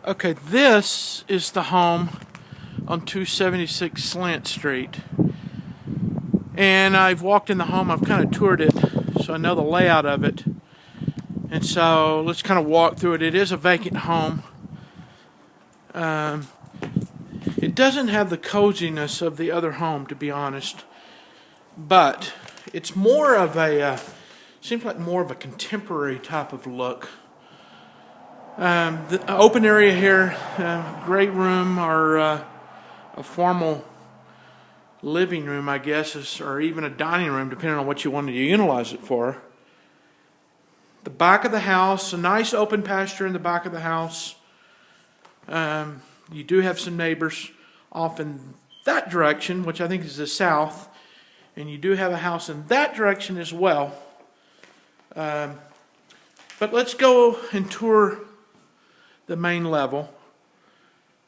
Okay, this is the home on 276 Slant Street. And I've walked in the home, I've kind of toured it, so I know the layout of it. And so let's kind of walk through it. It is a vacant home. It doesn't have the coziness of the other home, to be honest. But it's more of a, seems like more of a contemporary type of look. The open area here, great room, or a formal living room, I guess, or even a dining room, depending on what you wanted to utilize it for. The back of the house, a nice open pasture in the back of the house. You do have some neighbors off in that direction, which I think is the south, and you do have a house in that direction as well. But let's go and tour the main level.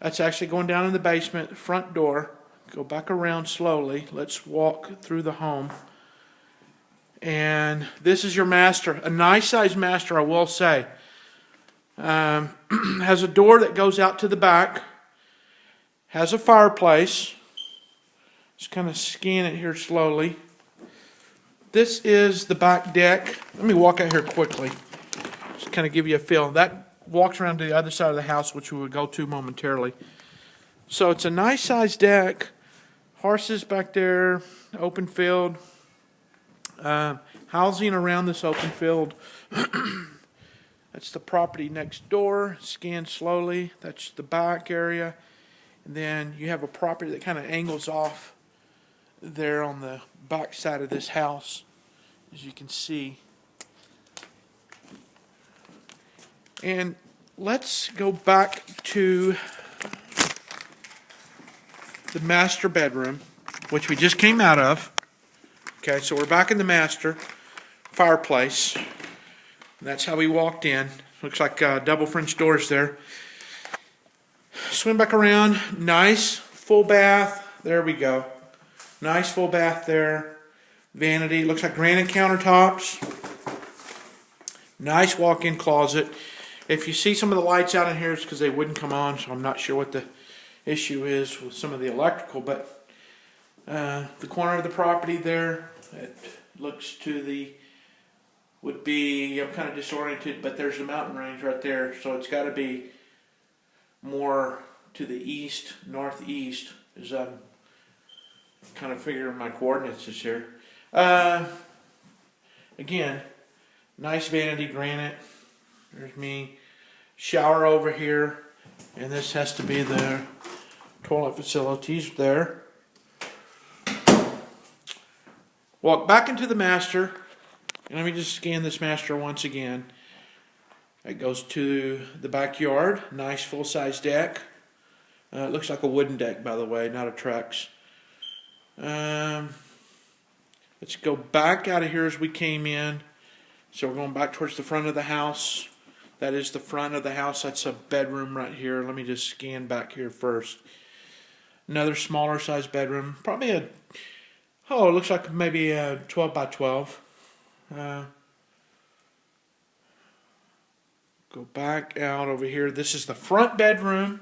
That's actually going down in the basement, front door. Go back around slowly. Let's walk through the home. And this is your master. A nice sized master, I will say. Has a door that goes out to the back. Has a fireplace. Just kind of scan it here slowly. This is the back deck. Let me walk out here quickly. Just kind of give you a feel. That walks around to the other side of the house, which we will go to momentarily. So it's a nice sized deck. Horses back there. Open field. Housing around this open field. That's the property next door. Scan slowly. That's the back area. And then you have a property that kind of angles off there on the back side of this house, as you can see. And let's go back to the master bedroom, which we just came out of. Okay, so we're back in the master fireplace. And that's how we walked in. Looks like double French doors there. Swim back around. Nice full bath. There we go. Nice full bath there. Vanity. Looks like granite countertops. Nice walk-in closet. If you see some of the lights out in here, it's because they wouldn't come on, so I'm not sure what the issue is with some of the electrical, but the corner of the property there, it looks to the, would be, I'm kind of disoriented, but there's a mountain range right there, so it's got to be more to the east, northeast, as I'm kind of figuring my coordinates is here. Again, nice vanity granite. There's me. Shower over here. And this has to be the toilet facilities there. Walk back into the master. And let me just scan this master once again. It goes to the backyard. Nice full-size deck. It looks like a wooden deck, by the way, not a Trex. Let's go back out of here as we came in. So we're going back towards the front of the house. That is the front of the house. That's a bedroom right here. Let me just scan back here first. Another smaller size bedroom. Probably it looks like maybe a 12 by 12. Go back out over here. This is the front bedroom.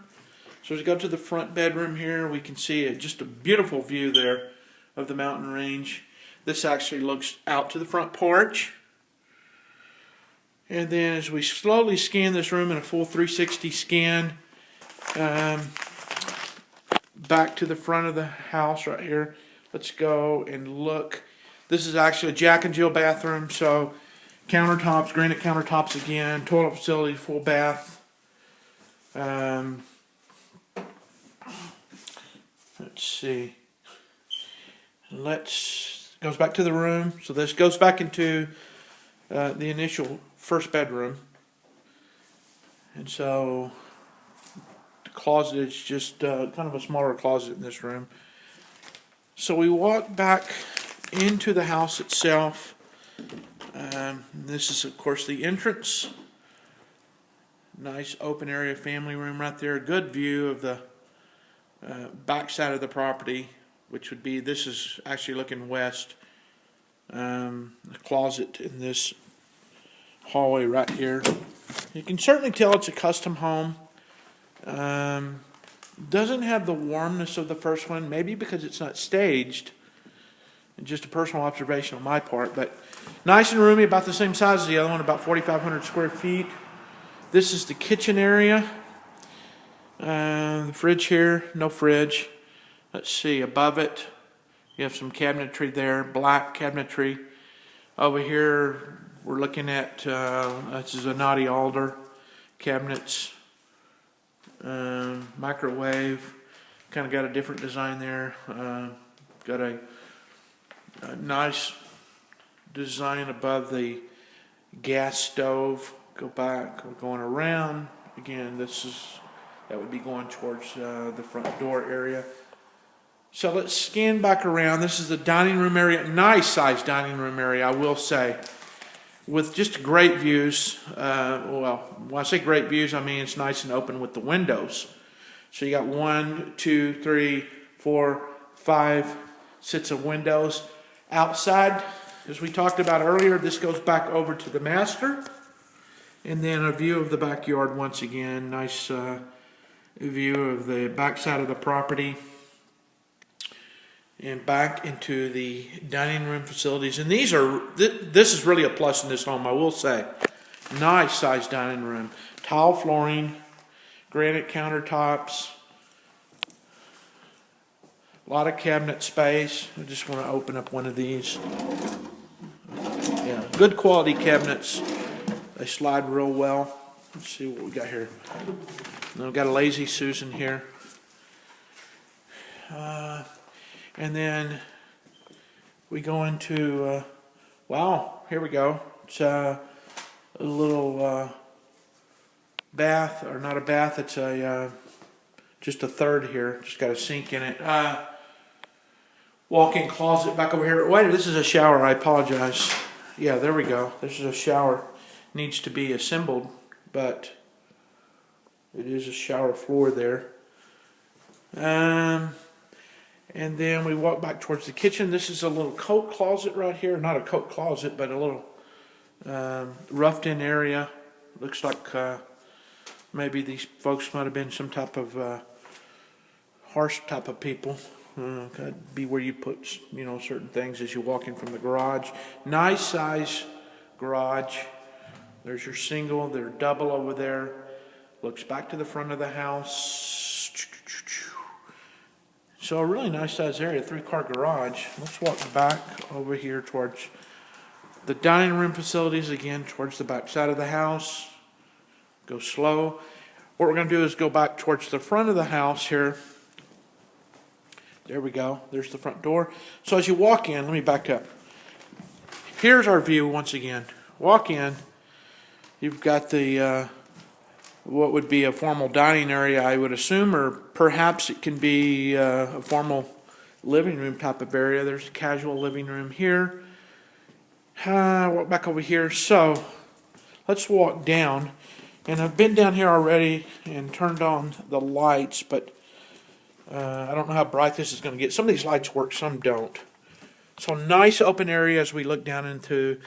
So as we go to the front bedroom here, we can see just a beautiful view there of the mountain range. This actually looks out to the front porch. And then as we slowly scan this room in a full 360 scan, back to the front of the house right here. Let's go and look. This is actually a Jack and Jill bathroom, so countertops, granite countertops again, toilet facility, full bath. Let's see. Goes back to the room. So this goes back into the initial first bedroom. And so the closet is just kind of a smaller closet in this room. So we walk back into the house itself. This is, of course, the entrance. Nice open area family room right there. Good view of the back side of the property, which would be, this is actually looking west. The closet in this hallway right here. You can certainly tell it's a custom home. Doesn't have the warmness of the first one, maybe because it's not staged. Just a personal observation on my part, but nice and roomy, about the same size as the other one, about 4,500 square feet. This is the kitchen area. The fridge here, no fridge. Let's see, above it, you have some cabinetry there, black cabinetry. Over here, we're looking at, this is a naughty alder, cabinets, microwave, kind of got a different design there. Got a nice design above the gas stove. Go back, we're going around. Again, that would be going towards the front door area. So let's scan back around. This is the dining room area, nice sized dining room area, I will say, with just great views. Well, when I say great views, I mean it's nice and open with the windows. So you got 1, 2, 3, 4, 5 sets of windows. Outside, as we talked about earlier, this goes back over to the master. And then a view of the backyard once again. Nice view of the back side of the property. And back into the dining room facilities. And this is really a plus in this home, I will say. Nice sized dining room. Tile flooring, granite countertops. A lot of cabinet space. I just want to open up one of these. Yeah, good quality cabinets. They slide real well. Let's see what we got here. Then we've got a Lazy Susan here. And then we go into, wow, here we go. It's a little bath, or not a bath, it's just a third here. Just got a sink in it. Walk-in closet back over here. Wait, this is a shower, I apologize. Yeah, there we go. This is a shower. Needs to be assembled, but it is a shower floor there. And then we walk back towards the kitchen. This is a little coat closet right here. Not a coat closet, but a little roughed in area. Looks like maybe these folks might have been some type of harsh type of people. Could be where you put, certain things as you walk in from the garage. Nice size garage. There's your single, their double over there. Looks back to the front of the house. So a really nice size area, 3-car garage. Let's walk back over here towards the dining room facilities, again towards the back side of the house. Go slow. What we're going to do is go back towards the front of the house here. There we go. There's the front door. So as you walk in, let me back up. Here's our view once again. Walk in. You've got the what would be a formal dining area, I would assume, or perhaps it can be a formal living room type of area. There's a casual living room here. Walk back over here. So let's walk down. And I've been down here already and turned on the lights, but I don't know how bright this is going to get. Some of these lights work, some don't. So nice open area as we look down into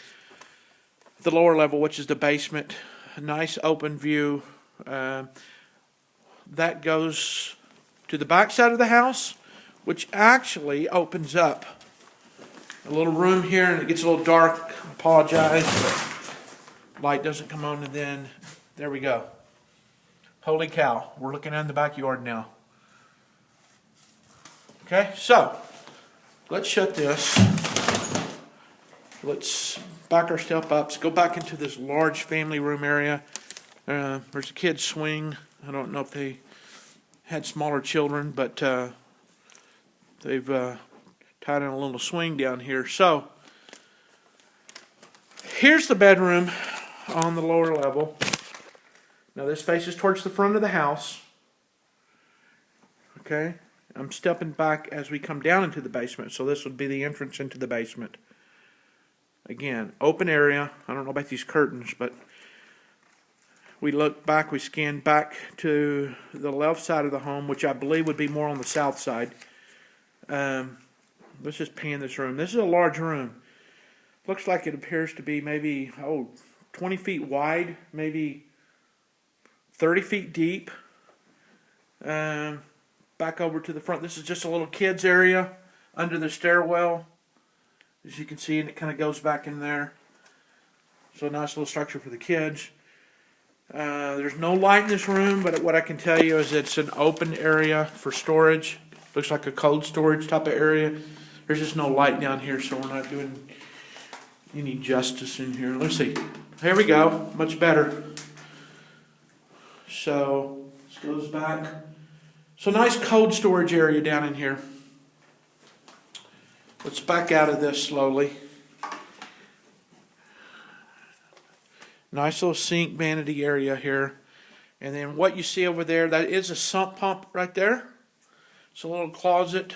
the lower level, which is the basement. A nice open view. That goes to the back side of the house, which actually opens up a little room here, and it gets a little dark. I apologize, but light doesn't come on, and then there we go. Holy cow, we're looking in the backyard now. Okay, so let's shut this. Let's back our step up. Let's go back into this large family room area. There's a kid's swing. I don't know if they had smaller children, but they've tied in a little swing down here. So here's the bedroom on the lower level. Now this faces towards the front of the house. Okay, I'm stepping back as we come down into the basement. So this would be the entrance into the basement. Again, open area. I don't know about these curtains, but we look back, we scan back to the left side of the home, which I believe would be more on the south side. Let's just pan this room. This is a large room. Looks like it appears to be maybe 20 feet wide, maybe 30 feet deep. Back over to the front. This is just a little kids area under the stairwell, as you can see, and it kind of goes back in there. So a nice little structure for the kids. There's no light in this room, but what I can tell you is it's an open area for storage. Looks like a cold storage type of area. There's just no light down here, so we're not doing any justice in here. Let's see. Here we go. Much better. So this goes back. So nice cold storage area down in here. Let's back out of this slowly. Nice little sink vanity area here. And then what you see over there, that is a sump pump right there. It's a little closet.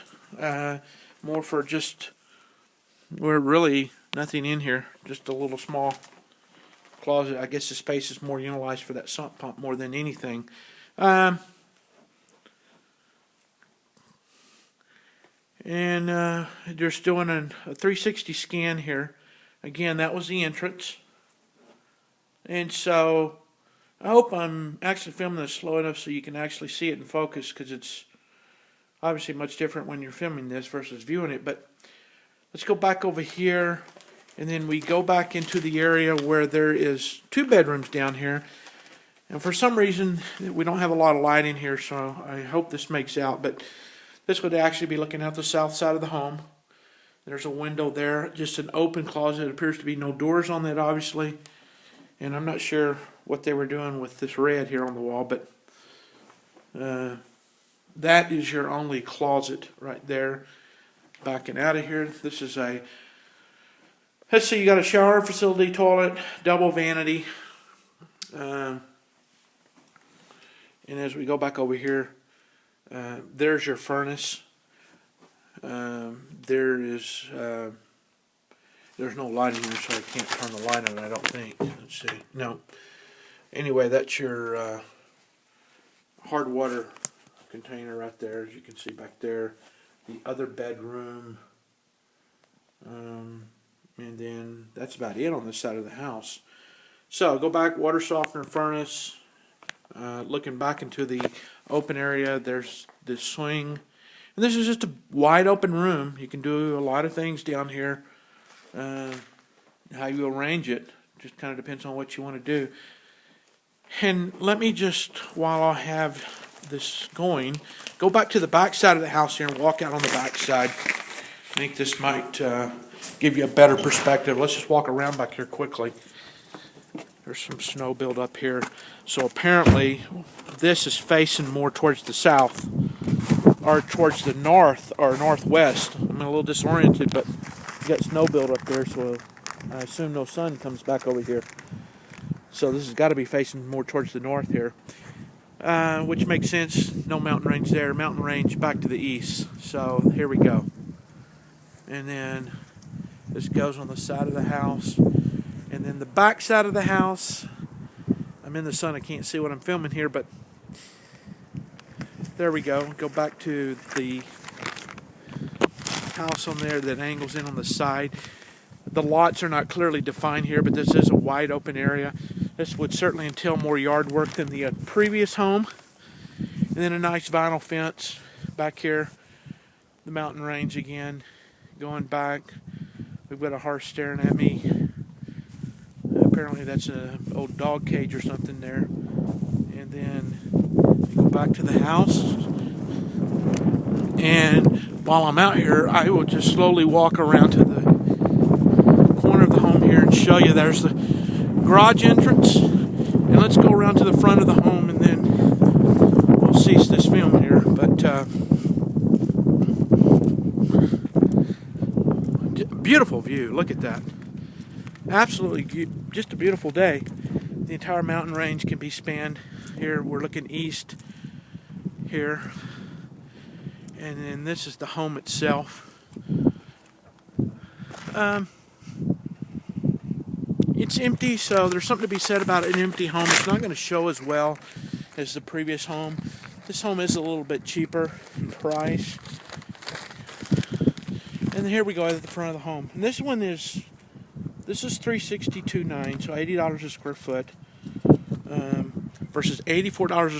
More for just, we're really nothing in here. Just a little small closet. I guess the space is more utilized for that sump pump more than anything. And just doing a 360 scan here. Again, that was the entrance. And so I hope I'm actually filming this slow enough so you can actually see it in focus, because it's obviously much different when you're filming this versus viewing it. But let's go back over here, and then we go back into the area where there is 2 bedrooms down here. And for some reason, we don't have a lot of light in here, so I hope this makes out. But this would actually be looking out the south side of the home. There's a window there, just an open closet. It appears to be no doors on that, obviously. And I'm not sure what they were doing with this red here on the wall, but that is your only closet right there. Backing out of here, this is a, let's see, you got a shower facility, toilet, double vanity. And as we go back over here, there's your furnace. There's no light in here, so I can't turn the light on, I don't think. Let's see. No. Anyway, that's your hard water container right there, as you can see back there. The other bedroom. And then that's about it on this side of the house. So, go back, water softener, furnace. Looking back into the open area, there's this swing. And this is just a wide open room. You can do a lot of things down here. How you arrange it just kind of depends on what you want to do. And let me just, while I have this going, go back to the back side of the house here and walk out on the back side. I think this might give you a better perspective. Let's just walk around back here quickly. There's some snow build up here. So apparently this is facing more towards the south, or towards the north or northwest. I'm a little disoriented, but you got snow build up there, so I assume no sun comes back over here. So this has got to be facing more towards the north here, which makes sense. No mountain range there. Mountain range back to the east. So here we go. And then this goes on the side of the house. And then the back side of the house, I'm in the sun, I can't see what I'm filming here, but there we go. Go back to the house on there that angles in on the side. The lots are not clearly defined here, but this is a wide open area. This would certainly entail more yard work than the previous home. And then a nice vinyl fence back here. The mountain range again. Going back. We've got a horse staring at me. Apparently that's an old dog cage or something there. And then we go back to the house. And while I'm out here, I will just slowly walk around to the corner of the home here and show you. There's the garage entrance. And let's go around to the front of the home, and then we'll cease this film here. But beautiful view. Look at that. Absolutely just a beautiful day. The entire mountain range can be spanned. Here we're looking east here. And then this is the home itself. It's empty, so there's something to be said about an empty home. It's not going to show as well as the previous home. This home is a little bit cheaper in price. And here we go at the front of the home. And this one is, this is $362.9, so $80 a square foot, versus $84 a square